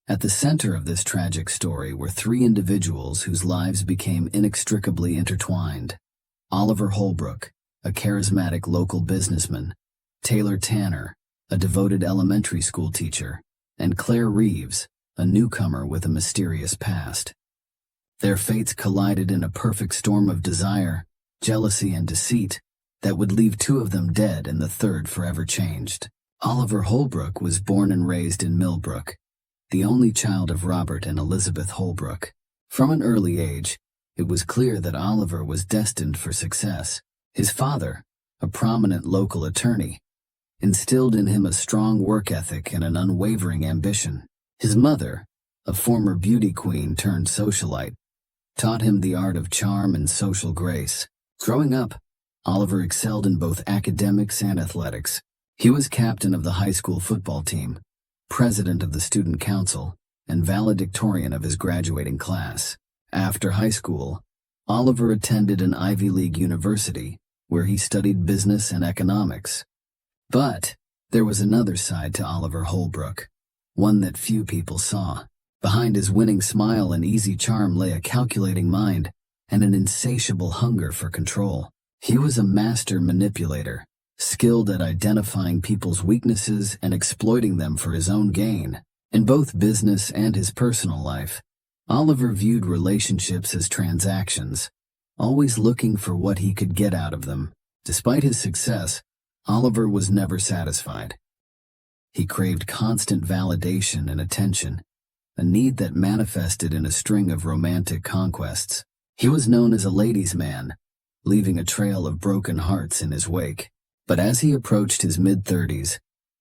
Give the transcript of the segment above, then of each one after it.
At the center of this tragic story were three individuals whose lives became inextricably intertwined. Oliver Holbrook, a charismatic local businessman, Taylor Tanner, a devoted elementary school teacher, and Claire Reeves, a newcomer with a mysterious past. Their fates collided in a perfect storm of desire, jealousy, and deceit that would leave two of them dead and the third forever changed. Oliver Holbrook was born and raised in Millbrook, the only child of Robert and Elizabeth Holbrook. From an early age, it was clear that Oliver was destined for success. His father, a prominent local attorney, instilled in him a strong work ethic and an unwavering ambition. His mother, a former beauty queen turned socialite, taught him the art of charm and social grace. Growing up, Oliver excelled in both academics and athletics. He was captain of the high school football team, president of the student council, and valedictorian of his graduating class. After high school, Oliver attended an Ivy League university, where he studied business and economics. But there was another side to Oliver Holbrook, one that few people saw. Behind his winning smile and easy charm lay a calculating mind and an insatiable hunger for control. He was a master manipulator, skilled at identifying people's weaknesses and exploiting them for his own gain. In both business and his personal life, Oliver viewed relationships as transactions, always looking for what he could get out of them. Despite his success, Oliver was never satisfied. He craved constant validation and attention, a need that manifested in a string of romantic conquests. He was known as a ladies' man, leaving a trail of broken hearts in his wake. But as he approached his mid-30s,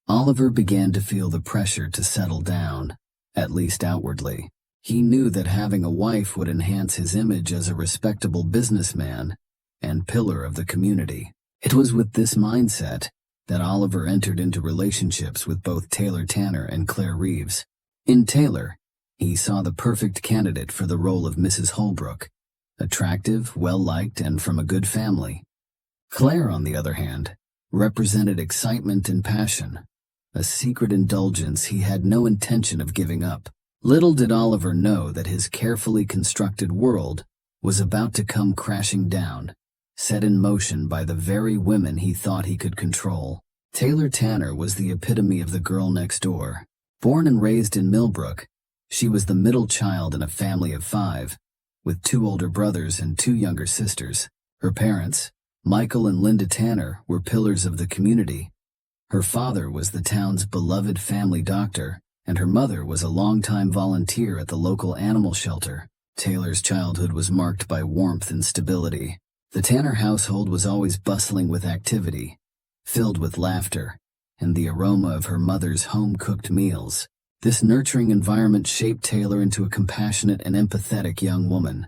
Oliver began to feel the pressure to settle down, at least outwardly. He knew that having a wife would enhance his image as a respectable businessman and pillar of the community. It was with this mindset that Oliver entered into relationships with both Taylor Tanner and Claire Reeves. In Taylor, he saw the perfect candidate for the role of Mrs. Holbrook, attractive, well-liked, and from a good family. Claire, on the other hand, represented excitement and passion, a secret indulgence he had no intention of giving up. Little did Oliver know that his carefully constructed world was about to come crashing down, set in motion by the very women he thought he could control. Taylor Tanner was the epitome of the girl next door. Born and raised in Millbrook, she was the middle child in a family of 5, with 2 older brothers and 2 younger sisters. Her parents, Michael and Linda Tanner, were pillars of the community. Her father was the town's beloved family doctor, and her mother was a longtime volunteer at the local animal shelter. Taylor's childhood was marked by warmth and stability. The Tanner household was always bustling with activity, filled with laughter, and the aroma of her mother's home-cooked meals. This nurturing environment shaped Taylor into a compassionate and empathetic young woman,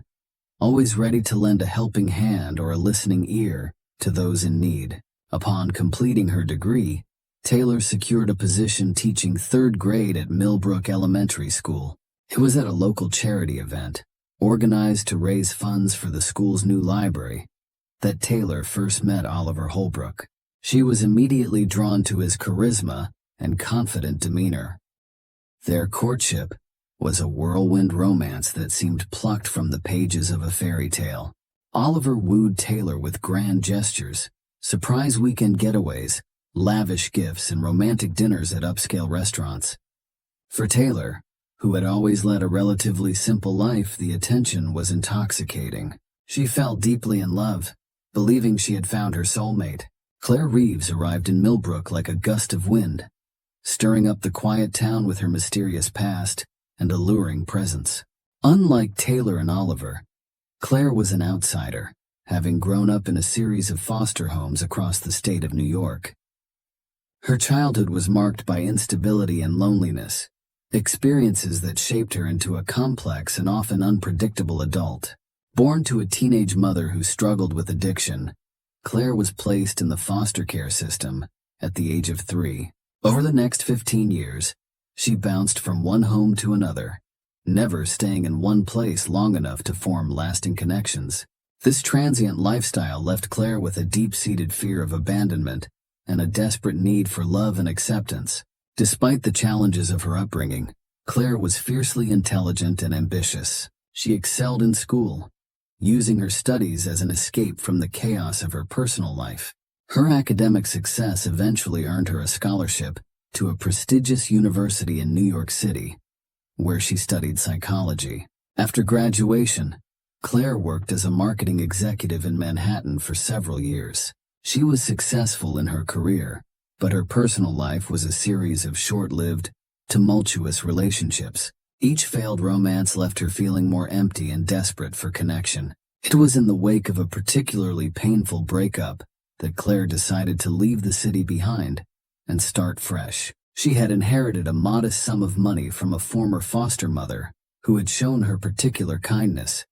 always ready to lend a helping hand or a listening ear to those in need. Upon completing her degree, Taylor secured a position teaching 3rd grade at Millbrook Elementary School. It was at a local charity event, organized to raise funds for the school's new library, that Taylor first met Oliver Holbrook. She was immediately drawn to his charisma and confident demeanor. Their courtship was a whirlwind romance that seemed plucked from the pages of a fairy tale. Oliver wooed Taylor with grand gestures, surprise weekend getaways, lavish gifts, and romantic dinners at upscale restaurants. For Taylor, who had always led a relatively simple life, the attention was intoxicating. She fell deeply in love, believing she had found her soulmate. Claire Reeves arrived in Millbrook like a gust of wind, stirring up the quiet town with her mysterious past and alluring presence. Unlike Taylor and Oliver, Claire was an outsider, having grown up in a series of foster homes across the state of New York. Her childhood was marked by instability and loneliness, experiences that shaped her into a complex and often unpredictable adult. Born to a teenage mother who struggled with addiction, Claire was placed in the foster care system at the age of 3. Over the next 15 years, she bounced from one home to another, never staying in one place long enough to form lasting connections. This transient lifestyle left Claire with a deep-seated fear of abandonment and a desperate need for love and acceptance. Despite the challenges of her upbringing, Claire was fiercely intelligent and ambitious. She excelled in school, using her studies as an escape from the chaos of her personal life. Her academic success eventually earned her a scholarship to a prestigious university in New York City, where she studied psychology. After graduation, Claire worked as a marketing executive in Manhattan for several years. She was successful in her career, but her personal life was a series of short-lived, tumultuous relationships. Each failed romance left her feeling more empty and desperate for connection. It was in the wake of a particularly painful breakup that Claire decided to leave the city behind and start fresh. She had inherited a modest sum of money from a former foster mother who had shown her particular kindness,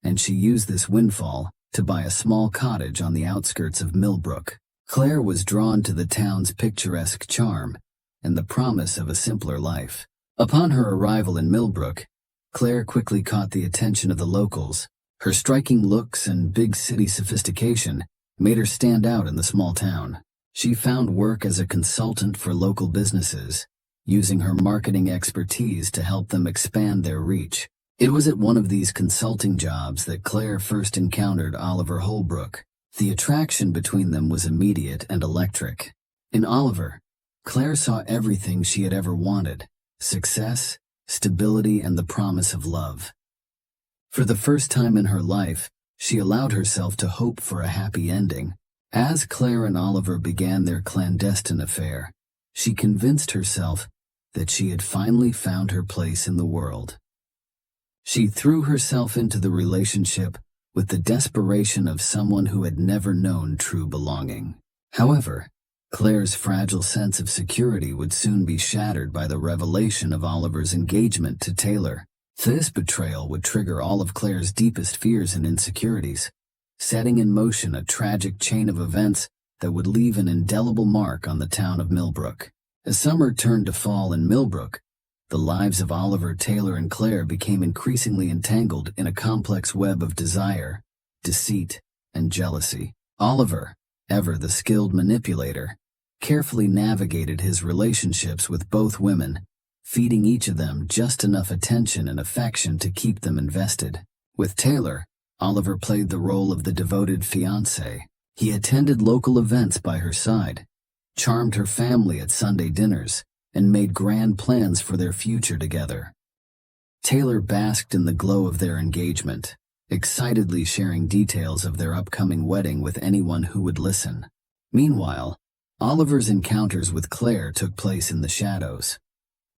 and she used this windfall to buy a small cottage on the outskirts of Millbrook. Claire was drawn to the town's picturesque charm and the promise of a simpler life. Upon her arrival in Millbrook, Claire quickly caught the attention of the locals. Her striking looks and big city sophistication made her stand out in the small town. She found work as a consultant for local businesses, using her marketing expertise to help them expand their reach. It was at one of these consulting jobs that Claire first encountered Oliver Holbrook. The attraction between them was immediate and electric. In Oliver, Claire saw everything she had ever wanted: success, stability, and the promise of love. For the first time in her life, she allowed herself to hope for a happy ending. As Claire and Oliver began their clandestine affair, she convinced herself that she had finally found her place in the world. She threw herself into the relationship with the desperation of someone who had never known true belonging. However, Claire's fragile sense of security would soon be shattered by the revelation of Oliver's engagement to Taylor. This betrayal would trigger all of Claire's deepest fears and insecurities, setting in motion a tragic chain of events that would leave an indelible mark on the town of Millbrook. As summer turned to fall in Millbrook, the lives of Oliver, Taylor, and Claire became increasingly entangled in a complex web of desire, deceit, and jealousy. Oliver, ever the skilled manipulator, carefully navigated his relationships with both women, feeding each of them just enough attention and affection to keep them invested. With Taylor, Oliver played the role of the devoted fiancé. He attended local events by her side, charmed her family at Sunday dinners, and made grand plans for their future together. Taylor basked in the glow of their engagement, excitedly sharing details of their upcoming wedding with anyone who would listen. Meanwhile, Oliver's encounters with Claire took place in the shadows.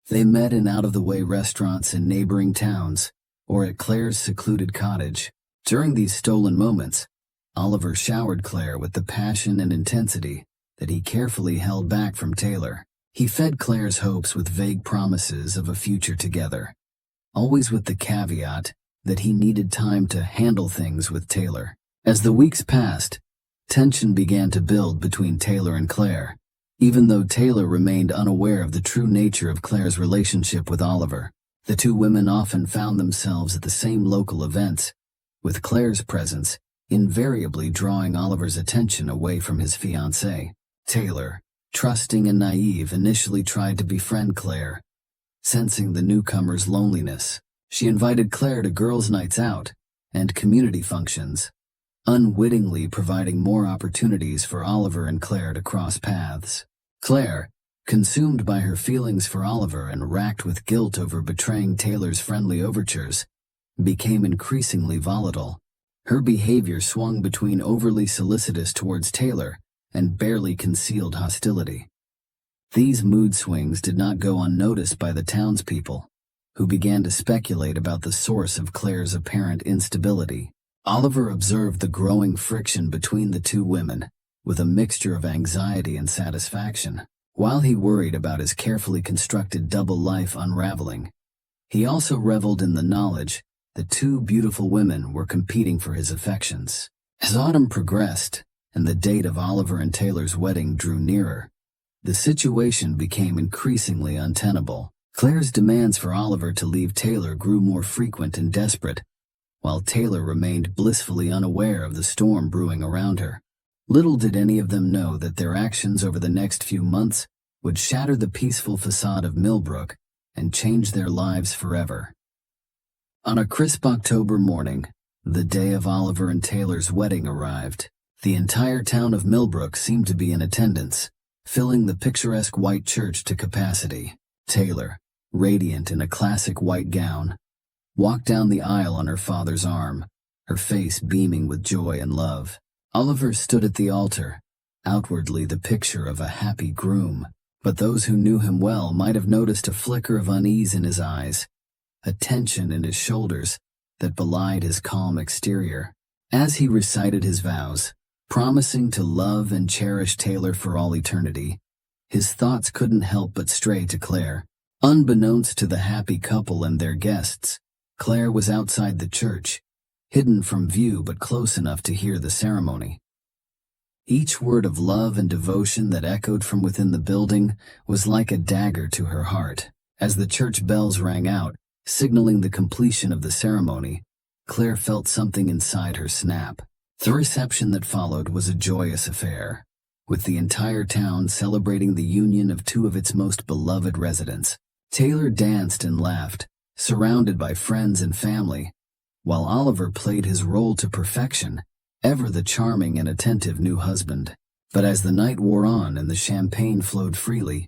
They met in out-of-the-way restaurants in neighboring towns, or at Claire's secluded cottage. During these stolen moments, Oliver showered Claire with the passion and intensity that he carefully held back from Taylor. He fed Claire's hopes with vague promises of a future together, always with the caveat that he needed time to handle things with Taylor. As the weeks passed, tension began to build between Taylor and Claire, even though Taylor remained unaware of the true nature of Claire's relationship with Oliver. The two women often found themselves at the same local events, with Claire's presence invariably drawing Oliver's attention away from his fiancée. Taylor, trusting and naive, initially tried to befriend Claire. Sensing the newcomer's loneliness, she invited Claire to girls' nights out and community functions, unwittingly providing more opportunities for Oliver and Claire to cross paths. Claire, consumed by her feelings for Oliver and racked with guilt over betraying Taylor's friendly overtures, became increasingly volatile. Her behavior swung between overly solicitous towards Taylor and barely concealed hostility. These mood swings did not go unnoticed by the townspeople, who began to speculate about the source of Claire's apparent instability. Oliver observed the growing friction between the two women, with a mixture of anxiety and satisfaction. While he worried about his carefully constructed double life unraveling, he also reveled in the knowledge that two beautiful women were competing for his affections. As autumn progressed, and the date of Oliver and Taylor's wedding drew nearer, the situation became increasingly untenable. Claire's demands for Oliver to leave Taylor grew more frequent and desperate, while Taylor remained blissfully unaware of the storm brewing around her. Little did any of them know that their actions over the next few months would shatter the peaceful facade of Millbrook and change their lives forever. On a crisp October morning, the day of Oliver and Taylor's wedding arrived. The entire town of Millbrook seemed to be in attendance, filling the picturesque white church to capacity. Taylor, radiant in a classic white gown, walked down the aisle on her father's arm, her face beaming with joy and love. Oliver stood at the altar, outwardly the picture of a happy groom, but those who knew him well might have noticed a flicker of unease in his eyes, a tension in his shoulders that belied his calm exterior. As he recited his vows, promising to love and cherish Taylor for all eternity, his thoughts couldn't help but stray to Claire. Unbeknownst to the happy couple and their guests, Claire was outside the church, hidden from view but close enough to hear the ceremony. Each word of love and devotion that echoed from within the building was like a dagger to her heart. As the church bells rang out, signaling the completion of the ceremony, Claire felt something inside her snap. The reception that followed was a joyous affair, with the entire town celebrating the union of two of its most beloved residents. Taylor danced and laughed, surrounded by friends and family, while Oliver played his role to perfection, ever the charming and attentive new husband. But as the night wore on and the champagne flowed freely,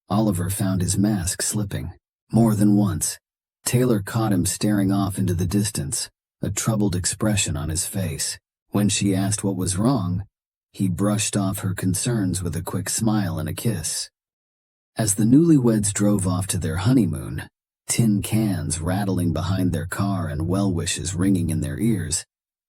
Oliver found his mask slipping. More than once, Taylor caught him staring off into the distance, a troubled expression on his face. When she asked what was wrong, he brushed off her concerns with a quick smile and a kiss. As the newlyweds drove off to their honeymoon, tin cans rattling behind their car and well wishes ringing in their ears,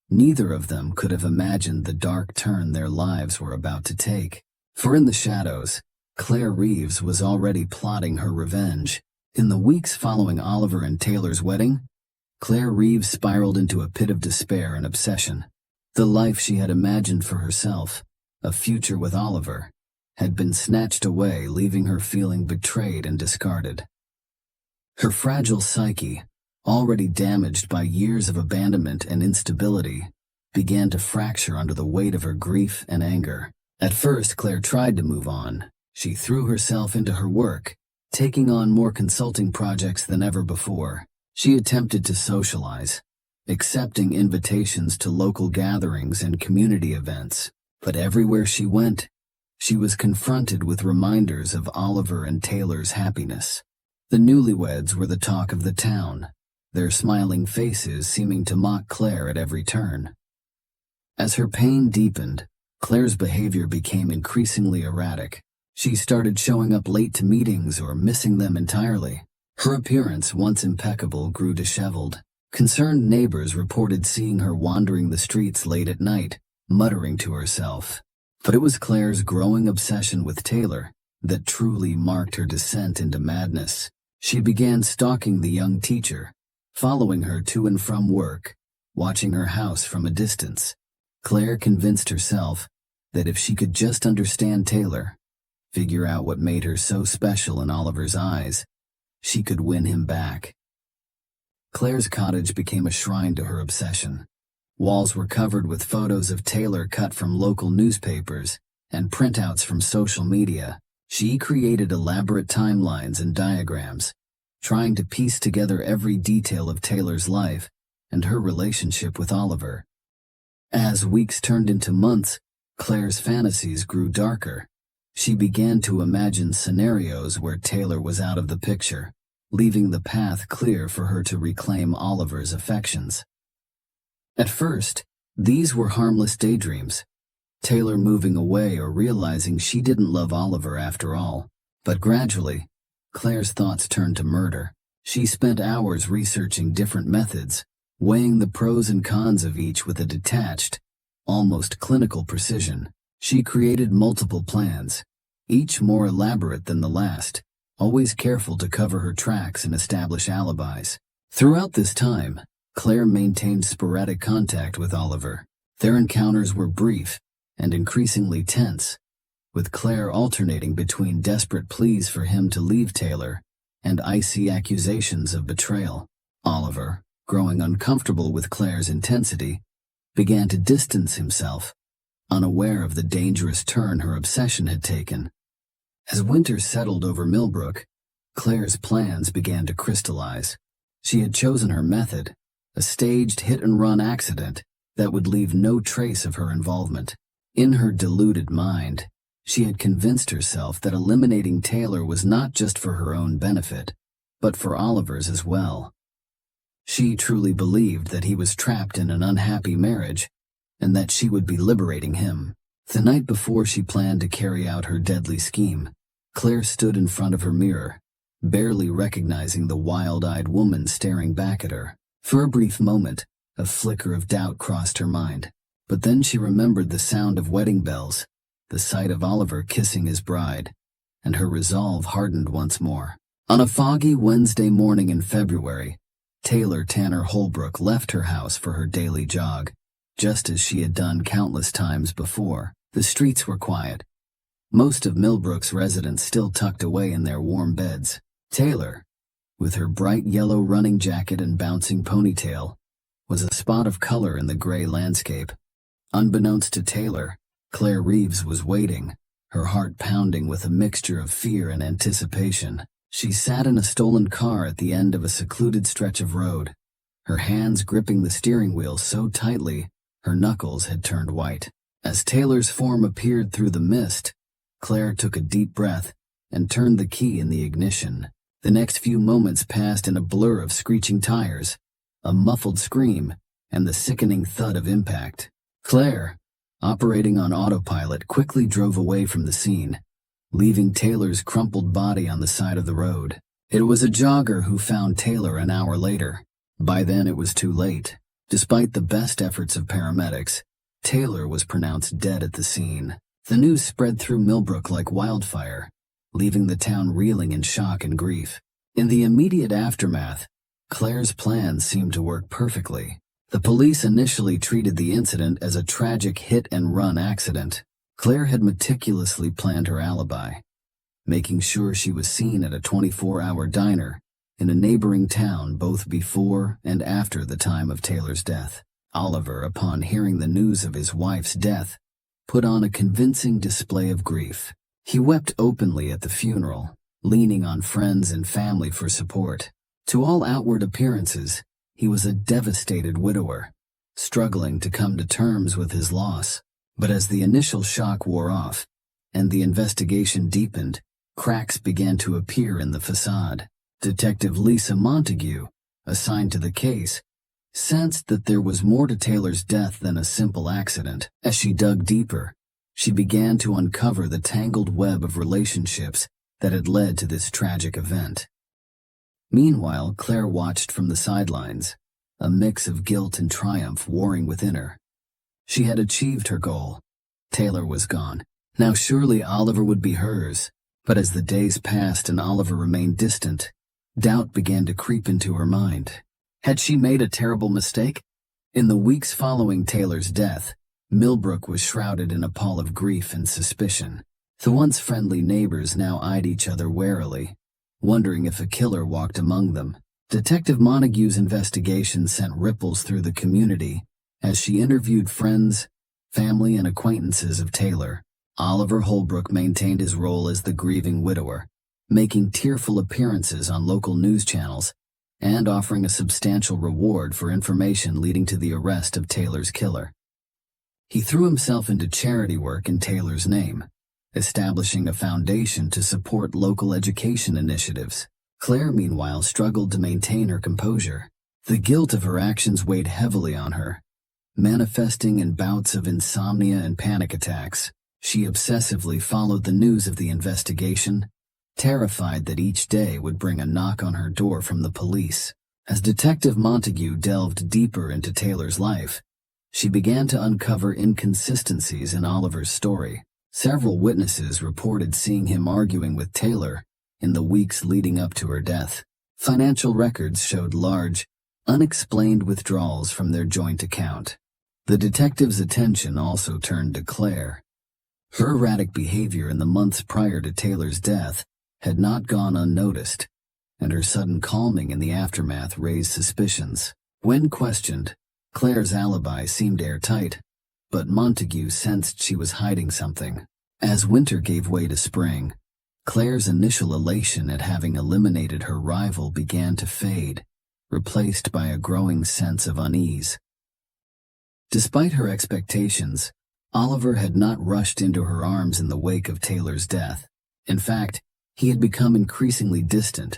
neither of them could have imagined the dark turn their lives were about to take. For in the shadows, Claire Reeves was already plotting her revenge. In the weeks following Oliver and Taylor's wedding, Claire Reeves spiraled into a pit of despair and obsession. The life she had imagined for herself, a future with Oliver, had been snatched away, leaving her feeling betrayed and discarded. Her fragile psyche, already damaged by years of abandonment and instability, began to fracture under the weight of her grief and anger. At first, Claire tried to move on. She threw herself into her work, taking on more consulting projects than ever before. She attempted to socialize, accepting invitations to local gatherings and community events. But everywhere she went, she was confronted with reminders of Oliver and Taylor's happiness. The newlyweds were the talk of the town, their smiling faces seeming to mock Claire at every turn. As her pain deepened, Claire's behavior became increasingly erratic. She started showing up late to meetings or missing them entirely. Her appearance, once impeccable, grew disheveled. Concerned neighbors reported seeing her wandering the streets late at night, muttering to herself. But it was Claire's growing obsession with Taylor that truly marked her descent into madness. She began stalking the young teacher, following her to and from work, watching her house from a distance. Claire convinced herself that if she could just understand Taylor, figure out what made her so special in Oliver's eyes, she could win him back. Claire's cottage became a shrine to her obsession. Walls were covered with photos of Taylor cut from local newspapers and printouts from social media. She created elaborate timelines and diagrams, trying to piece together every detail of Taylor's life and her relationship with Oliver. As weeks turned into months, Claire's fantasies grew darker. She began to imagine scenarios where Taylor was out of the picture, leaving the path clear for her to reclaim Oliver's affections. At first, these were harmless daydreams, Taylor moving away or realizing she didn't love Oliver after all. But gradually, Claire's thoughts turned to murder. She spent hours researching different methods, weighing the pros and cons of each with a detached, almost clinical precision. She created multiple plans, each more elaborate than the last, always careful to cover her tracks and establish alibis. Throughout this time, Claire maintained sporadic contact with Oliver. Their encounters were brief and increasingly tense, with Claire alternating between desperate pleas for him to leave Taylor and icy accusations of betrayal. Oliver, growing uncomfortable with Claire's intensity, began to distance himself, unaware of the dangerous turn her obsession had taken. As winter settled over Millbrook, Claire's plans began to crystallize. She had chosen her method, a staged hit-and-run accident that would leave no trace of her involvement. In her deluded mind, she had convinced herself that eliminating Taylor was not just for her own benefit, but for Oliver's as well. She truly believed that he was trapped in an unhappy marriage, and that she would be liberating him. The night before she planned to carry out her deadly scheme, Claire stood in front of her mirror, barely recognizing the wild-eyed woman staring back at her. For a brief moment, a flicker of doubt crossed her mind, but then she remembered the sound of wedding bells, the sight of Oliver kissing his bride, and her resolve hardened once more. On a foggy Wednesday morning in February, Taylor Tanner Holbrook left her house for her daily jog, just as she had done countless times before. The streets were quiet, most of Millbrook's residents still tucked away in their warm beds. Taylor, with her bright yellow running jacket and bouncing ponytail, was a spot of color in the gray landscape. Unbeknownst to Taylor, Claire Reeves was waiting, her heart pounding with a mixture of fear and anticipation. She sat in a stolen car at the end of a secluded stretch of road, her hands gripping the steering wheel so tightly her knuckles had turned white. As Taylor's form appeared through the mist, Claire took a deep breath and turned the key in the ignition. The next few moments passed in a blur of screeching tires, a muffled scream, and the sickening thud of impact. Claire, operating on autopilot, quickly drove away from the scene, leaving Taylor's crumpled body on the side of the road. It was a jogger who found Taylor an hour later. By then it was too late. Despite the best efforts of paramedics, Taylor was pronounced dead at the scene. The news spread through Millbrook like wildfire, leaving the town reeling in shock and grief. In the immediate aftermath, Claire's plans seemed to work perfectly. The police initially treated the incident as a tragic hit-and-run accident. Claire had meticulously planned her alibi, making sure she was seen at a 24-hour diner in a neighboring town both before and after the time of Taylor's death. Oliver, upon hearing the news of his wife's death, put on a convincing display of grief. He wept openly at the funeral, leaning on friends and family for support. To all outward appearances, he was a devastated widower, struggling to come to terms with his loss. But as the initial shock wore off, and the investigation deepened, cracks began to appear in the facade. Detective Lisa Montague, assigned to the case, sensed that there was more to Taylor's death than a simple accident. As she dug deeper, she began to uncover the tangled web of relationships that had led to this tragic event. Meanwhile, Claire watched from the sidelines, a mix of guilt and triumph warring within her. She had achieved her goal. Taylor was gone. Now surely Oliver would be hers. But as the days passed and Oliver remained distant, doubt began to creep into her mind. Had she made a terrible mistake? In the weeks following Taylor's death, Millbrook was shrouded in a pall of grief and suspicion. The once friendly neighbors now eyed each other warily, wondering if a killer walked among them. Detective Montague's investigation sent ripples through the community as she interviewed friends, family, and acquaintances of Taylor. Oliver Holbrook maintained his role as the grieving widower, making tearful appearances on local news channels and offering a substantial reward for information leading to the arrest of Taylor's killer. He threw himself into charity work in Taylor's name, establishing a foundation to support local education initiatives. Claire, meanwhile, struggled to maintain her composure. The guilt of her actions weighed heavily on her, manifesting in bouts of insomnia and panic attacks. She obsessively followed the news of the investigation, terrified that each day would bring a knock on her door from the police. As Detective Montague delved deeper into Taylor's life, she began to uncover inconsistencies in Oliver's story. Several witnesses reported seeing him arguing with Taylor in the weeks leading up to her death. Financial records showed large, unexplained withdrawals from their joint account. The detective's attention also turned to Claire. Her erratic behavior in the months prior to Taylor's death had not gone unnoticed, and her sudden calming in the aftermath raised suspicions. When questioned, Claire's alibi seemed airtight, but Montague sensed she was hiding something. As winter gave way to spring, Claire's initial elation at having eliminated her rival began to fade, replaced by a growing sense of unease. Despite her expectations, Oliver had not rushed into her arms in the wake of Taylor's death. In fact, he had become increasingly distant,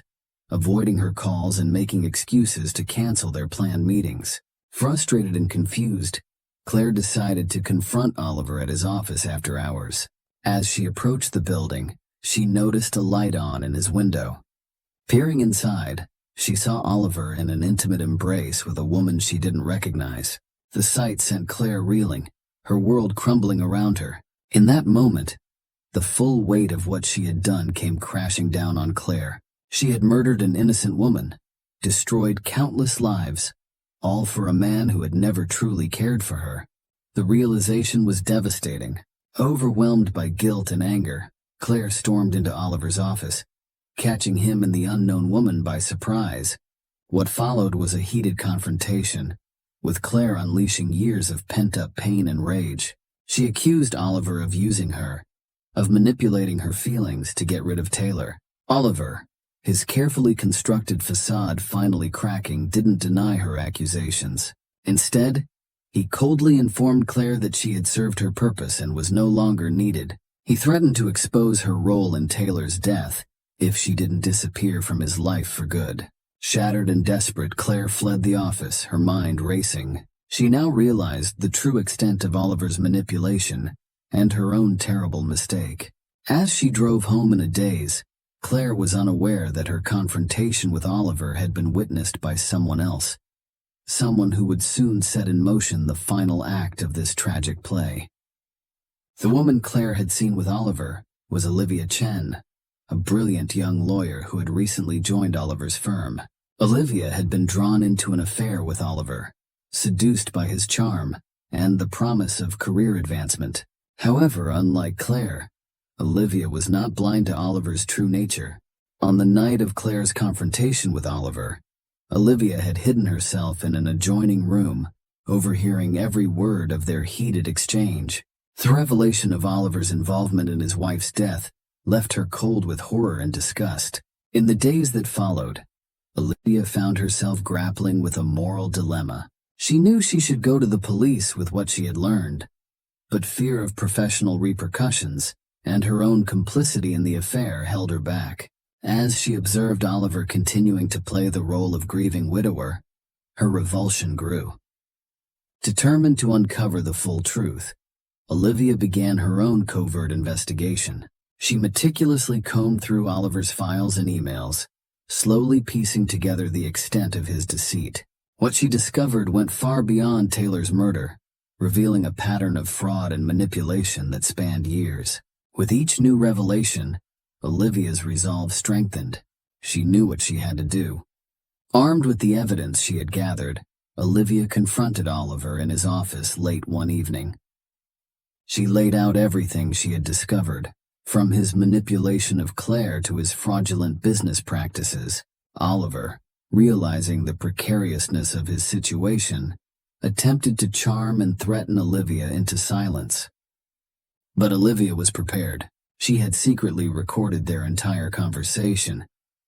avoiding her calls and making excuses to cancel their planned meetings. Frustrated and confused, Claire decided to confront Oliver at his office after hours. As she approached the building, she noticed a light on in his window. Peering inside, she saw Oliver in an intimate embrace with a woman she didn't recognize. The sight sent Claire reeling, her world crumbling around her. In that moment, the full weight of what she had done came crashing down on Claire. She had murdered an innocent woman, destroyed countless lives, all for a man who had never truly cared for her. The realization was devastating. Overwhelmed by guilt and anger, Claire stormed into Oliver's office, catching him and the unknown woman by surprise. What followed was a heated confrontation, with Claire unleashing years of pent-up pain and rage. She accused Oliver of using her, of manipulating her feelings to get rid of Taylor. Oliver, his carefully constructed facade finally cracking, didn't deny her accusations. Instead, he coldly informed Claire that she had served her purpose and was no longer needed. He threatened to expose her role in Taylor's death if she didn't disappear from his life for good. Shattered and desperate, Claire fled the office, her mind racing. She now realized the true extent of Oliver's manipulation and her own terrible mistake. As she drove home in a daze, Claire was unaware that her confrontation with Oliver had been witnessed by someone else, someone who would soon set in motion the final act of this tragic play. The woman Claire had seen with Oliver was Olivia Chen, a brilliant young lawyer who had recently joined Oliver's firm. Olivia had been drawn into an affair with Oliver, seduced by his charm and the promise of career advancement. However, unlike Claire, Olivia was not blind to Oliver's true nature. On the night of Claire's confrontation with Oliver, Olivia had hidden herself in an adjoining room, overhearing every word of their heated exchange. The revelation of Oliver's involvement in his wife's death left her cold with horror and disgust. In the days that followed, Olivia found herself grappling with a moral dilemma. She knew she should go to the police with what she had learned, but fear of professional repercussions and her own complicity in the affair held her back. As she observed Oliver continuing to play the role of grieving widower, her revulsion grew. Determined to uncover the full truth, Olivia began her own covert investigation. She meticulously combed through Oliver's files and emails, slowly piecing together the extent of his deceit. What she discovered went far beyond Taylor's murder, revealing a pattern of fraud and manipulation that spanned years. With each new revelation, Olivia's resolve strengthened. She knew what she had to do. Armed with the evidence she had gathered, Olivia confronted Oliver in his office late one evening. She laid out everything she had discovered, from his manipulation of Claire to his fraudulent business practices. Oliver, realizing the precariousness of his situation, attempted to charm and threaten Olivia into silence. But Olivia was prepared. She had secretly recorded their entire conversation,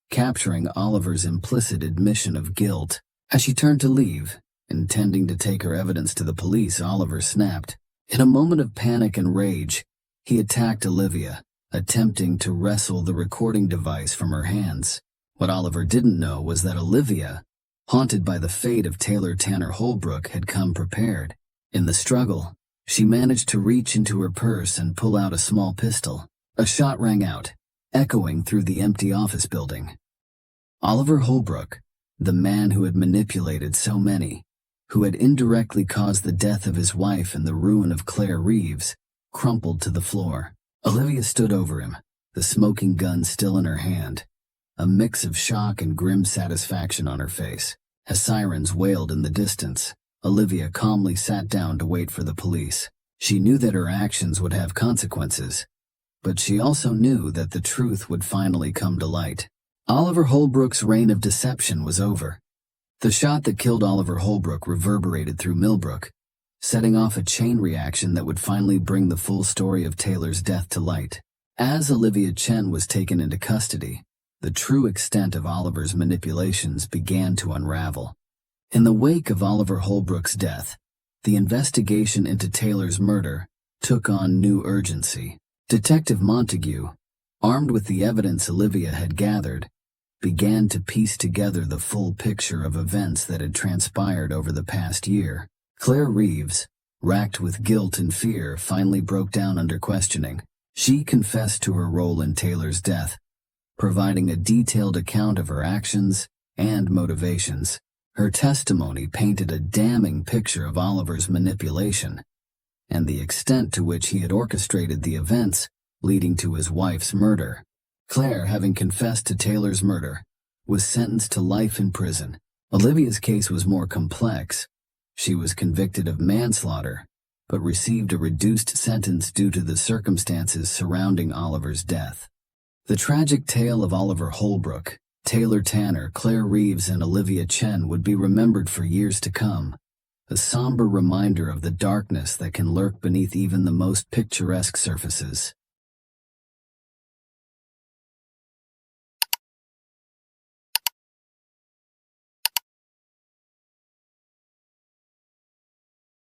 capturing Oliver's implicit admission of guilt. As she turned to leave, intending to take her evidence to the police, Oliver snapped. In a moment of panic and rage, he attacked Olivia, attempting to wrestle the recording device from her hands. What Oliver didn't know was that Olivia, haunted by the fate of Taylor Tanner Holbrook, had come prepared. In the struggle, she managed to reach into her purse and pull out a small pistol. A shot rang out, echoing through the empty office building. Oliver Holbrook, the man who had manipulated so many, who had indirectly caused the death of his wife and the ruin of Claire Reeves, crumpled to the floor. Olivia stood over him, the smoking gun still in her hand, a mix of shock and grim satisfaction on her face. As sirens wailed in the distance, Olivia calmly sat down to wait for the police. She knew that her actions would have consequences, but she also knew that the truth would finally come to light. Oliver Holbrook's reign of deception was over. The shot that killed Oliver Holbrook reverberated through Millbrook, setting off a chain reaction that would finally bring the full story of Taylor's death to light. As Olivia Chen was taken into custody, the true extent of Oliver's manipulations began to unravel. In the wake of Oliver Holbrook's death, the investigation into Taylor's murder took on new urgency. Detective Montague, armed with the evidence Olivia had gathered, began to piece together the full picture of events that had transpired over the past year. Claire Reeves, racked with guilt and fear, finally broke down under questioning. She confessed to her role in Taylor's death, providing a detailed account of her actions and motivations. Her testimony painted a damning picture of Oliver's manipulation and the extent to which he had orchestrated the events leading to his wife's murder. Claire, having confessed to Taylor's murder, was sentenced to life in prison. Olivia's case was more complex. She was convicted of manslaughter, but received a reduced sentence due to the circumstances surrounding Oliver's death. The tragic tale of Oliver Holbrook, Taylor Tanner, Claire Reeves, and Olivia Chen would be remembered for years to come, a somber reminder of the darkness that can lurk beneath even the most picturesque surfaces.